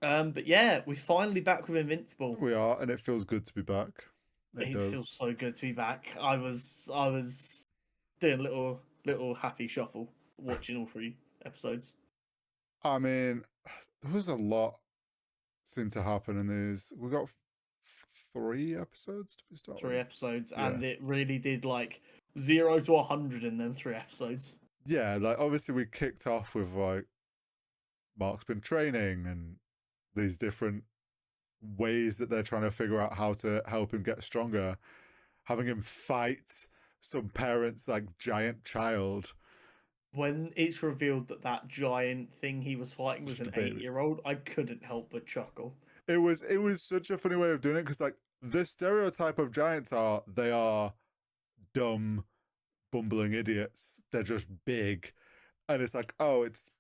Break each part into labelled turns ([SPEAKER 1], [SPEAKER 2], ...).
[SPEAKER 1] But yeah, we're finally back with Invincible.
[SPEAKER 2] We are, and it feels good to be back. It
[SPEAKER 1] It feels
[SPEAKER 2] does.
[SPEAKER 1] so good to be back. I was doing a little happy shuffle watching all 3 episodes.
[SPEAKER 2] I mean, there was a lot seemed to happen in these. We got 3 episodes to be start
[SPEAKER 1] Three
[SPEAKER 2] with.
[SPEAKER 1] episodes,
[SPEAKER 2] Yeah.
[SPEAKER 1] and it really did like 0 to 100 in them 3 episodes.
[SPEAKER 2] Yeah, like obviously we kicked off with like Mark's been training and these different ways that they're trying to figure out how to help him get stronger. Having him fight some parents like giant child.
[SPEAKER 1] When it's revealed that that giant thing he was fighting was
[SPEAKER 2] Just a
[SPEAKER 1] an
[SPEAKER 2] baby.
[SPEAKER 1] 8-year-old, I couldn't help but chuckle.
[SPEAKER 2] It was such a funny way of doing it because like the stereotype of giants are they are dumb, bumbling idiots. They're just big. And it's like, oh, it's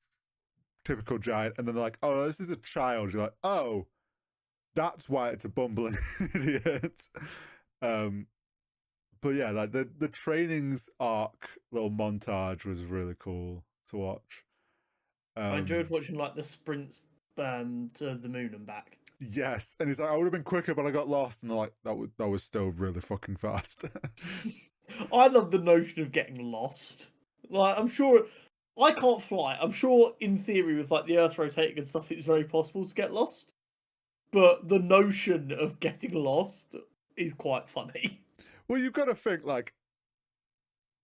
[SPEAKER 2] typical giant. And then they're like, oh, this is a child. You're like, oh, that's why it's a bumbling idiot. Um, but yeah, like the trainings arc little montage was really cool to watch.
[SPEAKER 1] I enjoyed
[SPEAKER 2] Um,
[SPEAKER 1] watching like the sprints to the moon and back.
[SPEAKER 2] yes, and he's like, I would have been quicker, but I got lost. And they're like, that was still really fucking fast.
[SPEAKER 1] I love the notion of getting lost. Like, I'm sure I can't fly. I'm sure, in theory, with like the Earth rotating and stuff, it's very possible to get lost. But the notion of getting lost is quite funny.
[SPEAKER 2] Well, you've got to think like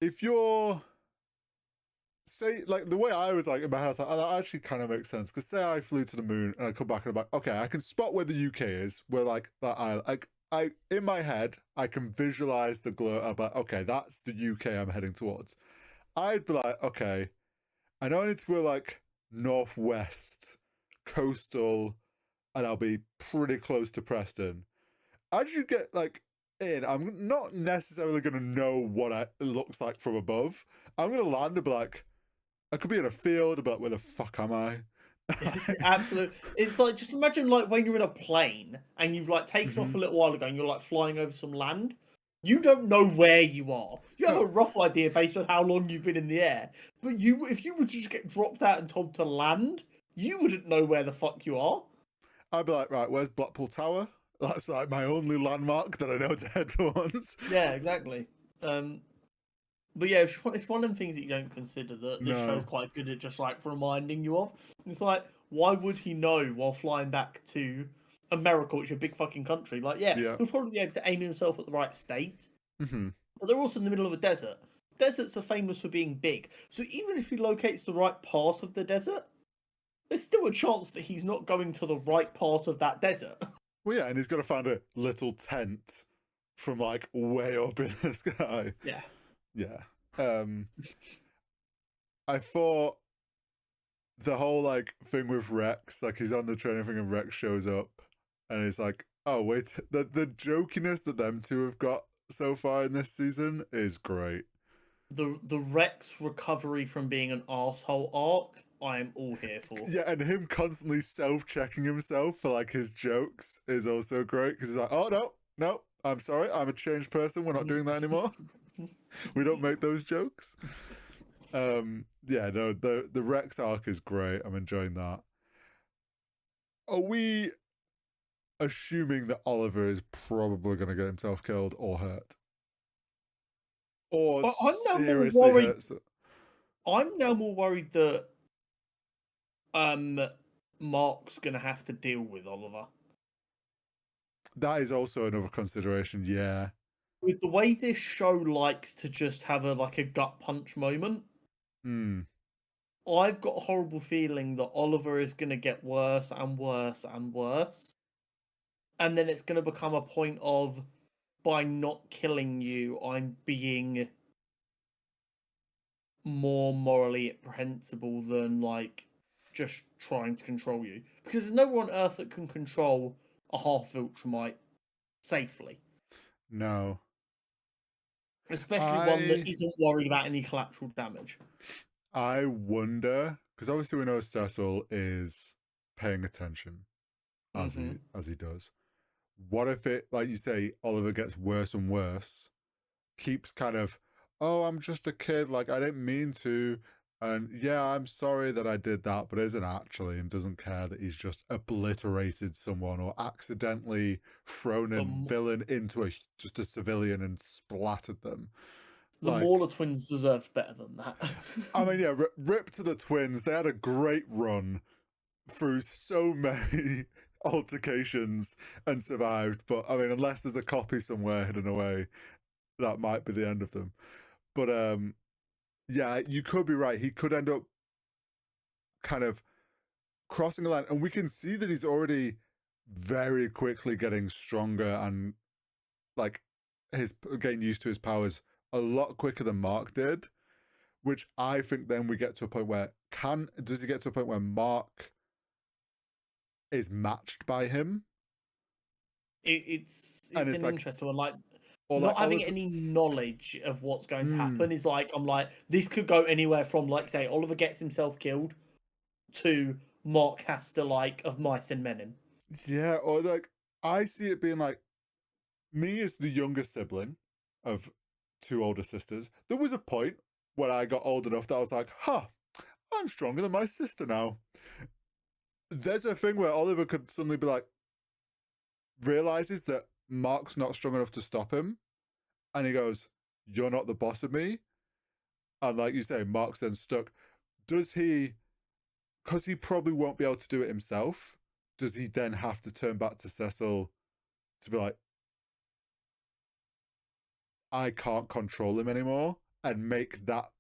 [SPEAKER 2] if you're say like the way I was like in my house, like, that actually kind of makes sense. Because say I flew to the moon and I come back and I'm like, okay, I can spot where the UK is, where like that I like I in my head I can visualize the glow. I'm like, okay, that's the UK I'm heading towards. I'd be like, okay, I know I need to go like northwest, coastal, and I'll be pretty close to Preston. As you get like in, I'm not necessarily gonna know what it looks like from above. I'm gonna land and be like, I could be in a field, but where the fuck am I?
[SPEAKER 1] Absolutely. It's like, just imagine like when you're in a plane and you've like taken off
[SPEAKER 2] Mm-hmm.
[SPEAKER 1] a little while ago and you're like flying over some land. You don't know where you are. You have
[SPEAKER 2] No,
[SPEAKER 1] a rough idea based on how long you've been in the air. But if you were to just get dropped out and told to land, you wouldn't know where the fuck you are.
[SPEAKER 2] I'd be like, right, where's Blackpool Tower? That's like my only landmark that I know to head towards.
[SPEAKER 1] Yeah, exactly. Um, but yeah, it's one of them things that you don't consider that this show's
[SPEAKER 2] No.
[SPEAKER 1] quite good at just like reminding you of. It's like, why would he know while flying back to America, which is a big fucking country? Like, yeah,
[SPEAKER 2] Yeah.
[SPEAKER 1] he'll probably be able to aim himself at the right state,
[SPEAKER 2] Mm-hmm.
[SPEAKER 1] but they're also in the middle of a desert. Deserts are famous for being big, so even if he locates the right part of the desert, there's still a chance that he's not going to the right part of that desert.
[SPEAKER 2] Well, yeah, and he's got to find a little tent from like way up in the sky.
[SPEAKER 1] Yeah.
[SPEAKER 2] Yeah. Um, I thought the whole like thing with Rex, like he's on the training thing and Rex shows up and he's like, oh wait, the jokiness that them two have got so far in this season is great.
[SPEAKER 1] The Rex recovery from being an asshole arc, I am all here for.
[SPEAKER 2] Yeah, and him constantly self-checking himself for like his jokes is also great because he's like, oh no, I'm sorry, I'm a changed person. We're not doing that anymore. We don't make those jokes. Yeah, no, the Rex arc is great. I'm enjoying that. Are we assuming that Oliver is probably going to get himself killed or hurt? Or
[SPEAKER 1] But
[SPEAKER 2] seriously hurt?
[SPEAKER 1] I'm now more worried that um Mark's gonna have to deal with Oliver.
[SPEAKER 2] That is also another consideration, yeah.
[SPEAKER 1] With the way this show likes to just have a gut punch moment,
[SPEAKER 2] Hmm.
[SPEAKER 1] I've got a horrible feeling that Oliver is gonna get worse and worse and worse. And then it's gonna become a point of, by not killing you, I'm being more morally reprehensible than like just trying to control you. Because there's no one on Earth that can control a half Viltrumite safely.
[SPEAKER 2] No.
[SPEAKER 1] Especially one that
[SPEAKER 2] I
[SPEAKER 1] isn't worried about any collateral damage.
[SPEAKER 2] I wonder because obviously we know Cecil is paying attention as
[SPEAKER 1] Mm-hmm.
[SPEAKER 2] he does. What if it, like you say, Oliver gets worse and worse, keeps kind of, oh, I'm just a kid, like I didn't mean to, And yeah, I'm sorry that I did that, but isn't actually, and doesn't care that he's just obliterated someone or accidentally thrown a
[SPEAKER 1] The,
[SPEAKER 2] villain into just a civilian and splattered them.
[SPEAKER 1] the
[SPEAKER 2] Like,
[SPEAKER 1] Mauler twins deserved better than that.
[SPEAKER 2] I mean, yeah, rip to the twins. They had a great run through so many altercations and survived. But I mean, unless there's a copy somewhere hidden away, that might be the end of them. But yeah, you could be right. He could end up kind of crossing the line, and we can see that he's already very quickly getting stronger and like his getting used to his powers a lot quicker than Mark did. Which I think then we get to a point where does he get to a point where Mark is matched by him?
[SPEAKER 1] It's
[SPEAKER 2] And it's
[SPEAKER 1] an
[SPEAKER 2] like,
[SPEAKER 1] interesting one. Like
[SPEAKER 2] or
[SPEAKER 1] not
[SPEAKER 2] like
[SPEAKER 1] having
[SPEAKER 2] Oliver.
[SPEAKER 1] any knowledge of what's going to
[SPEAKER 2] Mm,
[SPEAKER 1] happen is like I'm like this could go anywhere from like say Oliver gets himself killed to Mark has to like of mice and men him.
[SPEAKER 2] yeah, or like I see it being like me as the younger sibling of two older sisters. There was a point when I got old enough that I was like, huh, I'm stronger than my sister now. There's a thing where Oliver could suddenly be like, realizes that Mark's not strong enough to stop him. And he goes, you're not the boss of me. And like you say, Mark's then stuck. Does he, because he probably won't be able to do it himself, does he then have to turn back to Cecil to be like, I can't control him anymore and make that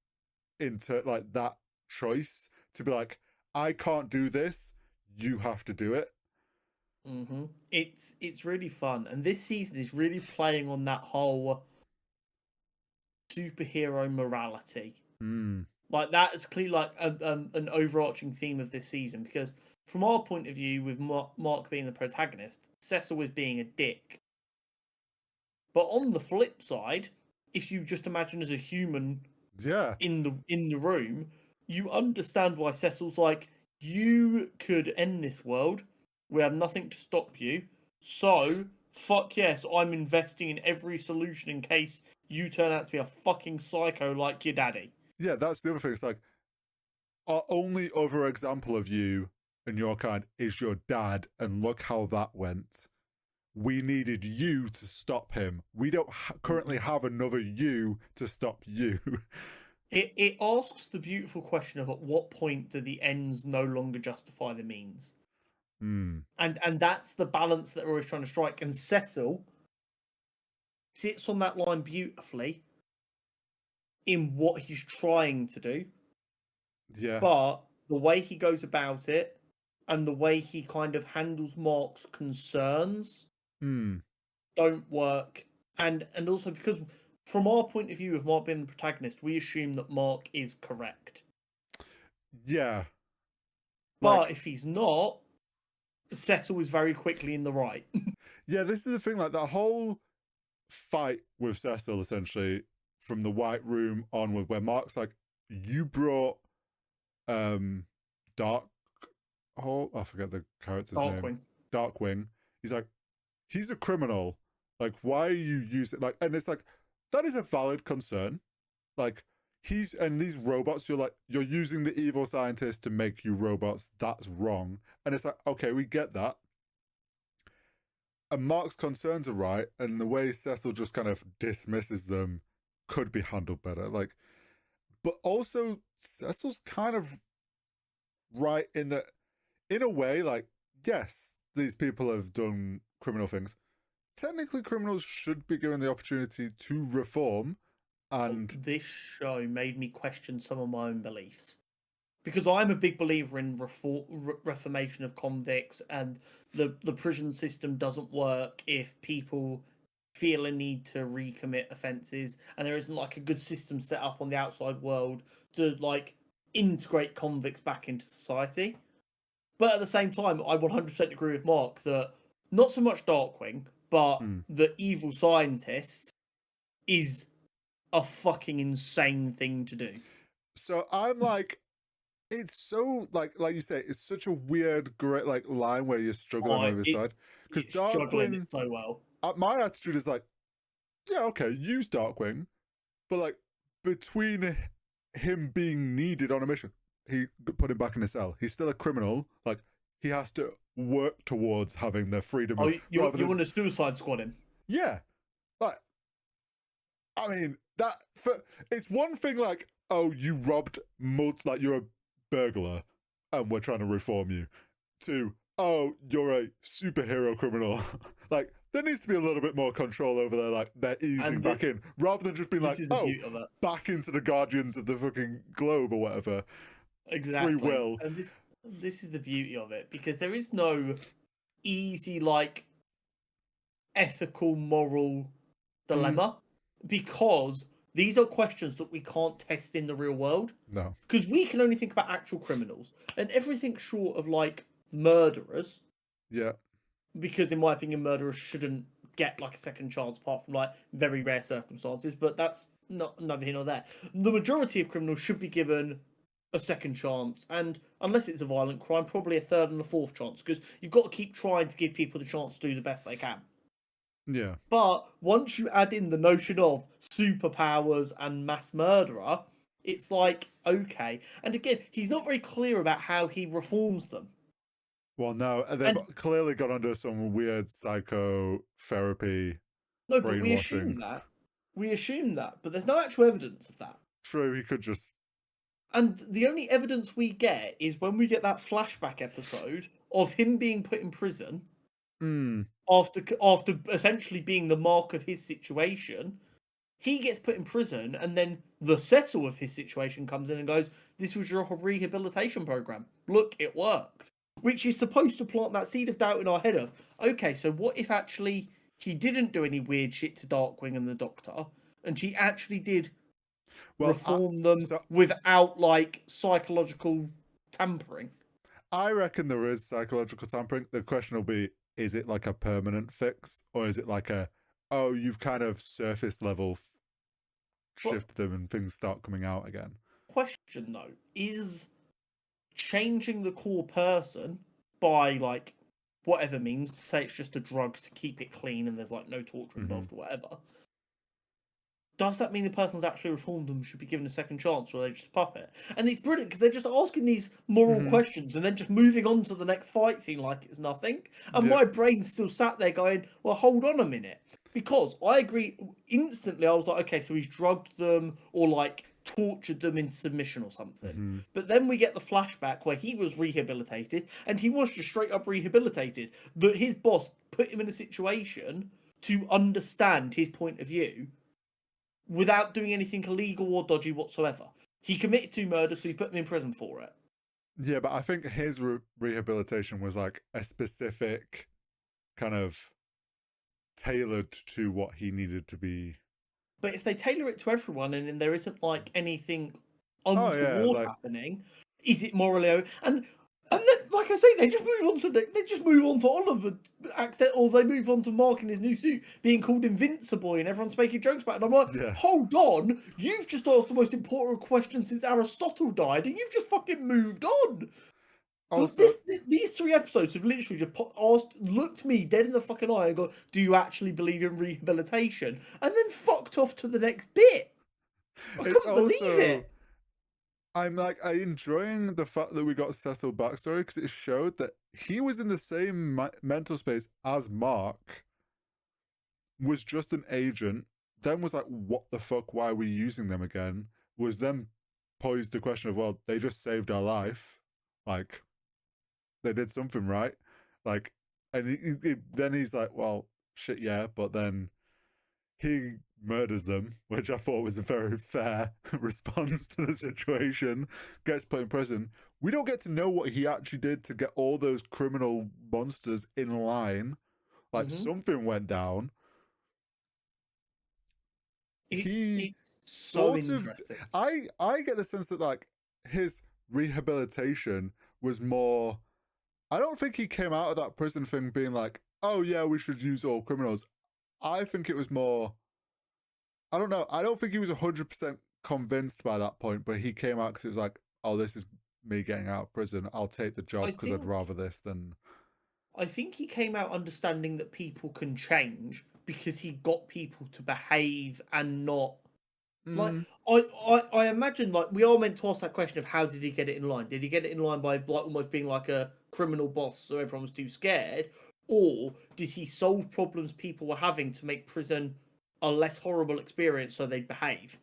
[SPEAKER 2] into like that choice to be like, I can't do this, you have to do it.
[SPEAKER 1] It's really fun, and this season is really playing on that whole superhero morality.
[SPEAKER 2] Mm.
[SPEAKER 1] Like that is clearly like an overarching theme of this season because from our point of view, with Mark being the protagonist, Cecil was being a dick. But on the flip side, if you just imagine as a human
[SPEAKER 2] Yeah.
[SPEAKER 1] in the room, you understand why Cecil's like, you could end this world. We have nothing to stop you. So fuck yes, I'm investing in every solution in case you turn out to be a fucking psycho like your daddy.
[SPEAKER 2] Yeah, that's the other thing. It's like, our only other example of you and your kind is your dad, and look how that went. We needed you to stop him. We don't currently have another you to stop you.
[SPEAKER 1] It asks the beautiful question of at what point do the ends no longer justify the means?
[SPEAKER 2] Hmm.
[SPEAKER 1] And that's the balance that we're always trying to strike. And Cecil sits on that line beautifully in what he's trying to do,
[SPEAKER 2] Yeah.
[SPEAKER 1] but the way he goes about it and the way he kind of handles Mark's concerns
[SPEAKER 2] Hmm.
[SPEAKER 1] don't work. And also because from our point of view of Mark being the protagonist, we assume that Mark is correct.
[SPEAKER 2] Yeah.
[SPEAKER 1] But
[SPEAKER 2] Like,
[SPEAKER 1] if he's not, Cecil is very quickly in the right.
[SPEAKER 2] yeah, this is the thing. Like, that whole fight with Cecil, essentially, from the White Room onward, where Mark's like, you brought Dark Hole, I forget the character's name.
[SPEAKER 1] Darkwing.
[SPEAKER 2] Darkwing. He's like, he's a criminal. Like, why are you using like? And it's like, that is a valid concern. Like, and these robots, you're using the evil scientists to make you robots. That's wrong. And it's like, okay, we get that. And Mark's concerns are right, and the way Cecil just kind of dismisses them could be handled better. Like, but also Cecil's kind of right in that, in a way, like, yes, these people have done criminal things. Technically, criminals should be given the opportunity to reform. And
[SPEAKER 1] This show made me question some of my own beliefs. Because I'm a big believer in reformation of convicts, and the prison system doesn't work if people feel a need to recommit offences, and there isn't like a good system set up on the outside world to like integrate convicts back into society. But at the same time, I 100% agree with Mark that not so much Darkwing, but the evil scientist is a fucking insane thing to do.
[SPEAKER 2] so I'm like, it's so like you say, it's such a weird, great like line where you're struggling on
[SPEAKER 1] Oh,
[SPEAKER 2] either side. Because
[SPEAKER 1] it's juggling
[SPEAKER 2] Darkwing,
[SPEAKER 1] it so well.
[SPEAKER 2] my attitude is like, yeah, okay, use Darkwing, but like between him being needed on a mission. He put him back in the cell. He's still a criminal. Like, he has to work towards having the freedom
[SPEAKER 1] Oh,
[SPEAKER 2] of
[SPEAKER 1] you want to Suicide Squad him?
[SPEAKER 2] yeah. Like, I mean, it's one thing like, oh, you robbed like you're a burglar and we're trying to reform you, to, oh, you're a superhero criminal. Like, there needs to be a little bit more control over there, like they're easing back in, rather than just being
[SPEAKER 1] This
[SPEAKER 2] like,
[SPEAKER 1] is the
[SPEAKER 2] oh,
[SPEAKER 1] beauty of it.
[SPEAKER 2] back into the Guardians of the fucking globe or whatever.
[SPEAKER 1] Exactly.
[SPEAKER 2] Free will.
[SPEAKER 1] And this is the beauty of it, because there is no easy, like, ethical, moral dilemma, because these are questions that we can't test in the real world.
[SPEAKER 2] No.
[SPEAKER 1] Because we can only think about actual criminals, and everything short of, like, murderers.
[SPEAKER 2] Yeah.
[SPEAKER 1] Because in my opinion, murderers shouldn't get like a second chance, apart from like very rare circumstances. But that's not neither here nor there. The majority of criminals should be given a second chance, and unless it's a violent crime, probably a third and a fourth chance, because you've got to keep trying to give people the chance to do the best they can.
[SPEAKER 2] Yeah.
[SPEAKER 1] But once you add in the notion of superpowers and mass murderer, it's like, okay. And again, he's not very clear about how he reforms them.
[SPEAKER 2] Well, no, they've clearly gone under some weird psychotherapy.
[SPEAKER 1] No, but we
[SPEAKER 2] brainwashing.
[SPEAKER 1] assume that. We assume that, but there's no actual evidence of that.
[SPEAKER 2] True, he could just.
[SPEAKER 1] And the only evidence we get is when we get that flashback episode of him being put in prison after essentially being the mark of his situation. He gets put in prison, and then the settle of his situation comes in and goes, "This was your rehabilitation program. Look, it worked." Which is supposed to plant that seed of doubt in our head of, okay, so what if actually he didn't do any weird shit to Darkwing and the Doctor, and he actually did reform them without, like, psychological tampering?
[SPEAKER 2] I reckon there is psychological tampering. The question will be, is it like a permanent fix, or is it like a, oh, you've kind of surface level shift them and things start coming out again?
[SPEAKER 1] Question, though, is changing the core person by, like, whatever means, say it's just a drug to keep it clean and there's, like, no torture involved or whatever, does that mean the person's actually reformed and should be given a second chance, or are they just a puppet? And it's brilliant because they're just asking these moral questions and then just moving on to the next fight scene like it's nothing. And my brain's still sat there going, well, hold on a minute. Because I agree instantly, I was like, okay, so he's drugged them or, like, tortured them into submission or something. But then we get the flashback where he was rehabilitated, and he was just straight up rehabilitated. But his boss put him in a situation to understand his point of view without doing anything illegal or dodgy whatsoever. He committed 2 murders, so he put him in prison for it.
[SPEAKER 2] Yeah, but I think his rehabilitation was like a specific kind of tailored to what he needed to be.
[SPEAKER 1] But if they tailor it to everyone and then there isn't, like, anything untoward happening, is it morally? And then, like I say, they just move on to Oliver accent, or they move on to Mark in his new suit being called Invincible, and everyone's making jokes about it. And I'm like, hold on, you've just asked the most important question since Aristotle died, and you've just fucking moved on. Also, these 3 episodes have literally just looked me dead in the fucking eye and go, do you actually believe in rehabilitation? And then fucked off to the next bit. I couldn't believe it.
[SPEAKER 2] I'm enjoying the fact that we got Cecil's backstory, because it showed that he was in the same mental space as Mark, was just an agent, then was like, what the fuck, why are we using them again? Was then posed the question of, well, they just saved our life. Like, they did something right. Like, and then he's like, well, shit, yeah, but then he murders them, which I thought was a very fair response to the situation, gets put in prison. We don't get to know what he actually did to get all those criminal monsters in line. Like, something went down. He sort of, I get the sense that, like, his rehabilitation was more, I don't think he came out of that prison thing being like, oh yeah, we should use all criminals. I think it was more, I don't know, I don't think he was 100% convinced by that point, but he came out because it was like, oh, this is me getting out of prison. I'll take the job because I'd rather this than...
[SPEAKER 1] I think he came out understanding that people can change because he got people to behave and not Like
[SPEAKER 2] Mm,
[SPEAKER 1] I imagine like we are meant to ask that question of how did he get it in line? Did he get it in line by like almost being like a criminal boss so everyone was too scared? Or did he solve problems people were having to make prison a less horrible experience so they behave?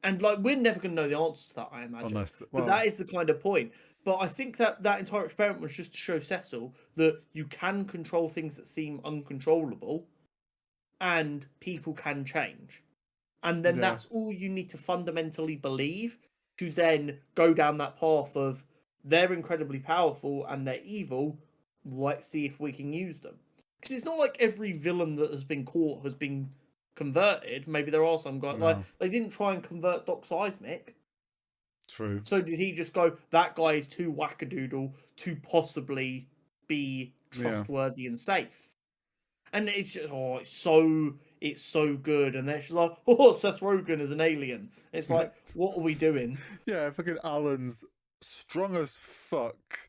[SPEAKER 1] And like we're never going to know the answer to that, I imagine.
[SPEAKER 2] unless,
[SPEAKER 1] But
[SPEAKER 2] well,
[SPEAKER 1] that is the kind of point. But I think that that entire experiment was just to show Cecil that you can control things that seem uncontrollable, and people can change. And then
[SPEAKER 2] yeah,
[SPEAKER 1] that's all you need to fundamentally believe to then go down that path of they're incredibly powerful and they're evil. Let's see if we can use them. Because it's not like every villain that has been caught has been converted. Maybe there are some guys like
[SPEAKER 2] no,
[SPEAKER 1] they didn't try and convert Doc Seismic.
[SPEAKER 2] true.
[SPEAKER 1] So did he just go, that guy is too wackadoodle to possibly be
[SPEAKER 2] Yeah.
[SPEAKER 1] trustworthy and safe? And it's just it's so good. And then she's like, oh, Seth Rogen is an alien. It's like, what are we doing?
[SPEAKER 2] Yeah, fucking Alan's strong as fuck.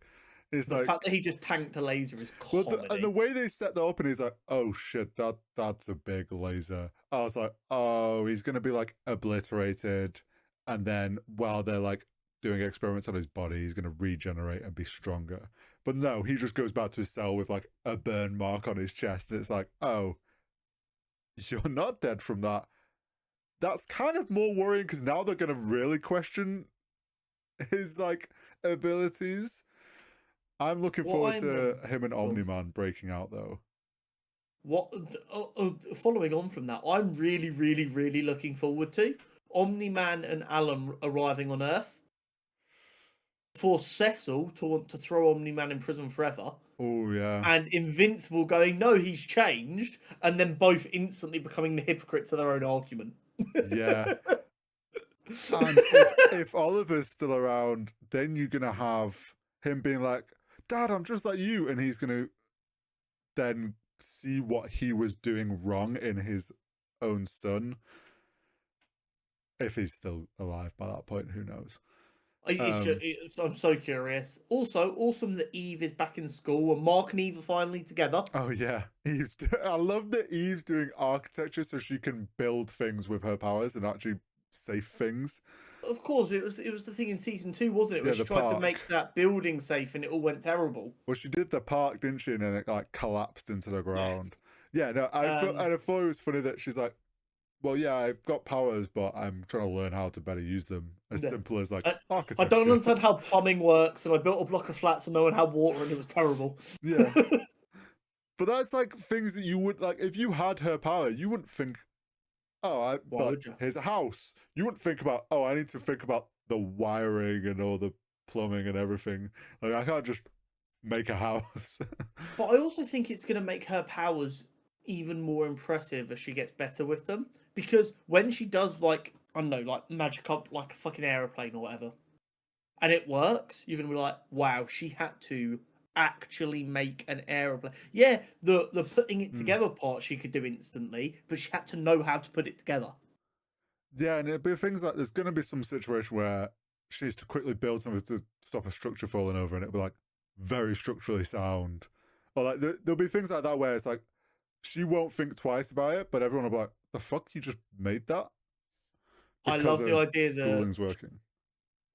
[SPEAKER 2] It's
[SPEAKER 1] The fact
[SPEAKER 2] like,
[SPEAKER 1] that he just tanked a laser is
[SPEAKER 2] well, and the
[SPEAKER 1] comedy.
[SPEAKER 2] way they set that up, and he's like, "Oh shit, that's a big laser." I was like, "Oh, he's gonna be like obliterated," and then while they're like doing experiments on his body, he's gonna regenerate and be stronger. But no, he just goes back to his cell with like a burn mark on his chest. And it's like, "Oh, you're not dead from that." That's kind of more worrying because now they're gonna really question his like abilities. I'm looking
[SPEAKER 1] What
[SPEAKER 2] forward
[SPEAKER 1] I'm
[SPEAKER 2] to him and
[SPEAKER 1] go on.
[SPEAKER 2] Omni-Man breaking out though.
[SPEAKER 1] What following on from that, I'm really, really, really looking forward to Omni-Man and Alan arriving on Earth, for Cecil to want to throw Omni-Man in prison forever,
[SPEAKER 2] Oh yeah.
[SPEAKER 1] and Invincible going, no, he's changed, and then both instantly becoming the hypocrite to their own argument.
[SPEAKER 2] Yeah. And if Oliver's still around, then you're gonna have him being like, "Dad, I'm just like you," and he's gonna then see what he was doing wrong in his own son. If he's still alive by that point, who knows? Um,
[SPEAKER 1] I'm so curious. Also, awesome that Eve is back in school and Mark and Eve are finally together.
[SPEAKER 2] oh yeah, I love that Eve's doing architecture so she can build things with her powers and actually safe things.
[SPEAKER 1] Of course, it was the thing in season 2, wasn't it, where
[SPEAKER 2] Yeah,
[SPEAKER 1] she
[SPEAKER 2] the
[SPEAKER 1] tried to
[SPEAKER 2] park.
[SPEAKER 1] make that building safe and it all went terrible.
[SPEAKER 2] Well, she did the park, didn't she? And then it like collapsed into the
[SPEAKER 1] Yeah.
[SPEAKER 2] ground. Yeah, no,
[SPEAKER 1] Um.
[SPEAKER 2] I thought it was funny that she's like, well, yeah, I've got powers, but I'm trying to learn how to better use them. As
[SPEAKER 1] Yeah.
[SPEAKER 2] simple as like
[SPEAKER 1] I don't
[SPEAKER 2] architecture.
[SPEAKER 1] understand how plumbing works, and I built a block of flats and no one had water, and it was terrible.
[SPEAKER 2] Yeah, but that's like things that you would like if you had her power. You wouldn't think, oh,
[SPEAKER 1] Why
[SPEAKER 2] but
[SPEAKER 1] would you?
[SPEAKER 2] here's a house. You wouldn't think about, oh, I need to think about the wiring and all the plumbing and everything. Like I can't just make a house.
[SPEAKER 1] But I also think it's going to make her powers even more impressive as she gets better with them. Because when she does, like, I don't know, like magic up like a fucking aeroplane or whatever, and it works, you're going to be like, wow, she had to actually make an aeroplane. Yeah, the putting it
[SPEAKER 2] Hmm.
[SPEAKER 1] together part she could do instantly, but she had to know how to put it together.
[SPEAKER 2] Yeah, and it'll be things like there's going to be some situation where she needs to quickly build something to stop a structure falling over, and it'll be like very structurally sound. Or like there'll be things like that where it's like she won't think twice about it, but everyone will be like, "The fuck, you just made that?"
[SPEAKER 1] I
[SPEAKER 2] Because
[SPEAKER 1] love the
[SPEAKER 2] her
[SPEAKER 1] idea that
[SPEAKER 2] schooling's working.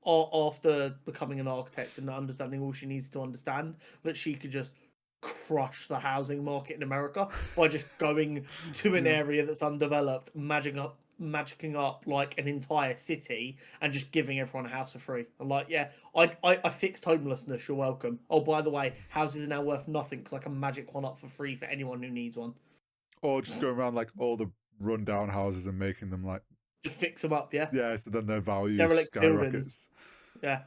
[SPEAKER 1] after becoming an architect and understanding all she needs to understand, that she could just crush the housing market in America by just going to an
[SPEAKER 2] Yeah.
[SPEAKER 1] area that's undeveloped, magicking up like an entire city and just giving everyone a house for free. I'm like, yeah, I fixed homelessness. You're welcome. Oh, by the way, houses are now worth nothing because I can magic one up for free for anyone who needs one.
[SPEAKER 2] Or just going around like all the rundown houses and making them like,
[SPEAKER 1] Just fix them up, yeah.
[SPEAKER 2] yeah, so then their value
[SPEAKER 1] Derelict buildings,
[SPEAKER 2] skyrockets.
[SPEAKER 1] yeah.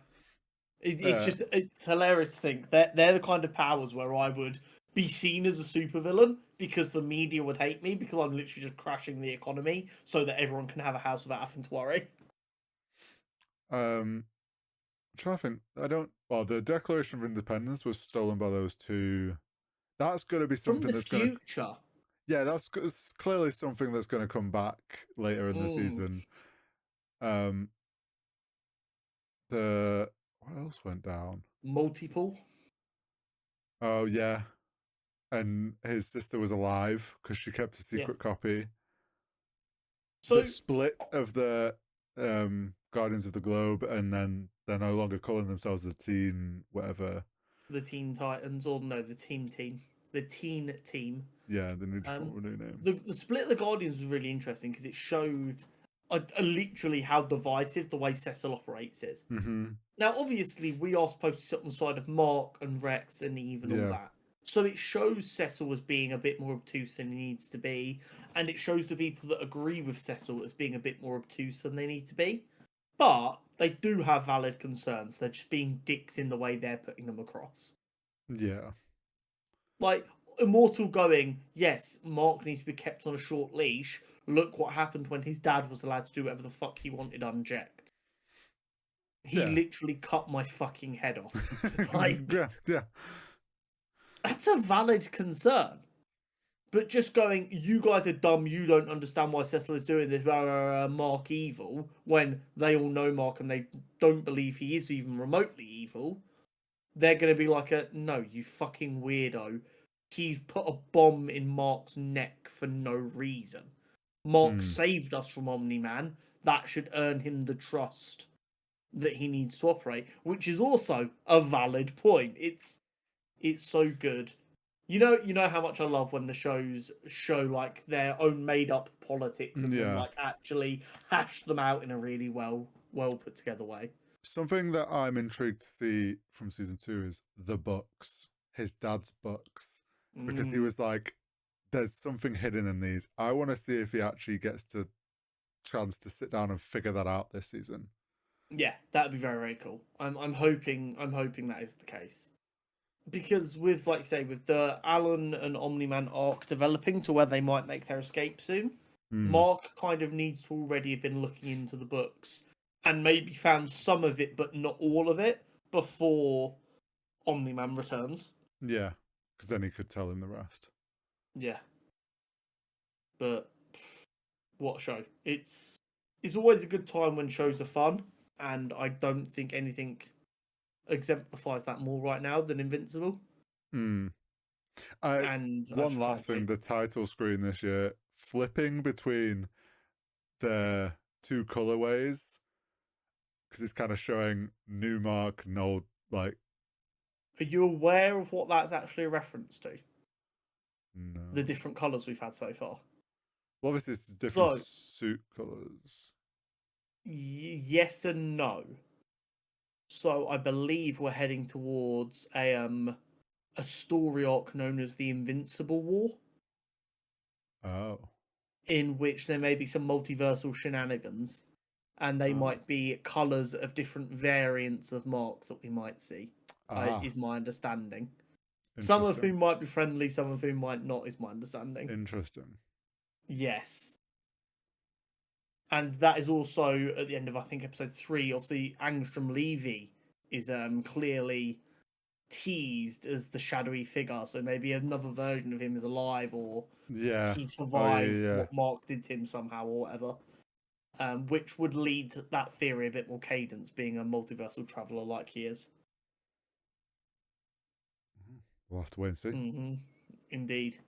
[SPEAKER 1] It's
[SPEAKER 2] Uh,
[SPEAKER 1] just it's hilarious to think that they're the kind of powers where I would be seen as a supervillain because the media would hate me because I'm literally just crashing the economy so that everyone can have a house without having to worry.
[SPEAKER 2] I'm trying to think. I don't. Well, the Declaration of Independence was stolen by those two. That's going to be
[SPEAKER 1] From
[SPEAKER 2] something
[SPEAKER 1] the
[SPEAKER 2] that's going to.
[SPEAKER 1] future.
[SPEAKER 2] Yeah, that's it's clearly something that's going to come back later in the
[SPEAKER 1] Mm,
[SPEAKER 2] season. Um, the what else went down?
[SPEAKER 1] multiple.
[SPEAKER 2] Oh yeah, and his sister was alive because she kept a
[SPEAKER 1] Yeah.
[SPEAKER 2] secret copy.
[SPEAKER 1] So
[SPEAKER 2] the split of the Guardians of the Globe, and then they're no longer calling themselves the Teen whatever.
[SPEAKER 1] the Teen Titans, or no, the Team, the Teen Team.
[SPEAKER 2] Yeah, they need to come
[SPEAKER 1] Um,
[SPEAKER 2] up with a new name.
[SPEAKER 1] the split of the Guardians was really interesting because it showed literally how divisive the way Cecil operates is.
[SPEAKER 2] Mm-hmm.
[SPEAKER 1] Now, obviously, we are supposed to sit on the side of Mark and Rex and Eve and all
[SPEAKER 2] Yeah.
[SPEAKER 1] that. So it shows Cecil as being a bit more obtuse than he needs to be, and it shows the people that agree with Cecil as being a bit more obtuse than they need to be. But they do have valid concerns. They're just being dicks in the way they're putting them across.
[SPEAKER 2] Yeah.
[SPEAKER 1] Like Immortal going, yes, Mark needs to be kept on a short leash. Look what happened when his dad was allowed to do whatever the fuck he wanted unchecked. He
[SPEAKER 2] Yeah.
[SPEAKER 1] literally cut my fucking head off. Like,
[SPEAKER 2] yeah.
[SPEAKER 1] that's a valid concern. But just going, you guys are dumb, you don't understand why Cecil is doing this, Mark evil, when they all know Mark and they don't believe he is even remotely evil, they're going to be like, no, you fucking weirdo. He's put a bomb in Mark's neck for no reason. Mark saved us from Omni-Man. That should earn him the trust that he needs to operate, which is also a valid point. It's so good. You know how much I love when the shows show like their own made up politics and then
[SPEAKER 2] Yeah.
[SPEAKER 1] like actually hash them out in a really well put together way.
[SPEAKER 2] Something that I'm intrigued to see from season 2 is the books, his dad's books, because he was like, "There's something hidden in these. I want to see if he actually gets to chance to sit down and figure that out this season."
[SPEAKER 1] Yeah, that'd be very, very cool. I'm hoping that is the case. Because with like say with the Alan and Omni-Man arc developing to where they might make their escape soon, Mark kind of needs to already have been looking into the books and maybe found some of it but not all of it before Omni-Man returns.
[SPEAKER 2] Yeah, because then he could tell him the rest.
[SPEAKER 1] Yeah. But what a show. It's always a good time when shows are fun, and I don't think anything exemplifies that more right now than Invincible.
[SPEAKER 2] And one last thing, the title screen this year, flipping between the two colorways, because it's kind of showing new Mark and old, like.
[SPEAKER 1] Are you aware of what that's actually a reference to?
[SPEAKER 2] No.
[SPEAKER 1] The different colours we've had so far.
[SPEAKER 2] Well, obviously, it's different suit colors.
[SPEAKER 1] Yes and no. So I believe we're heading towards a story arc known as the Invincible War.
[SPEAKER 2] Oh.
[SPEAKER 1] In which there may be some multiversal shenanigans, and they might be colours of different variants of Mark that we might see. Is my understanding. Some of whom might be friendly, some of whom might not. Is my understanding.
[SPEAKER 2] Interesting.
[SPEAKER 1] Yes. And that is also at the end of I think episode 3. Obviously, Angstrom Levy is clearly teased as the shadowy figure, so maybe another version of him is alive, or he survived what Mark did to him somehow, or whatever. Which would lead to that theory a bit more cadence, being a multiversal traveler like he is.
[SPEAKER 2] We'll have to wait and see.
[SPEAKER 1] Indeed.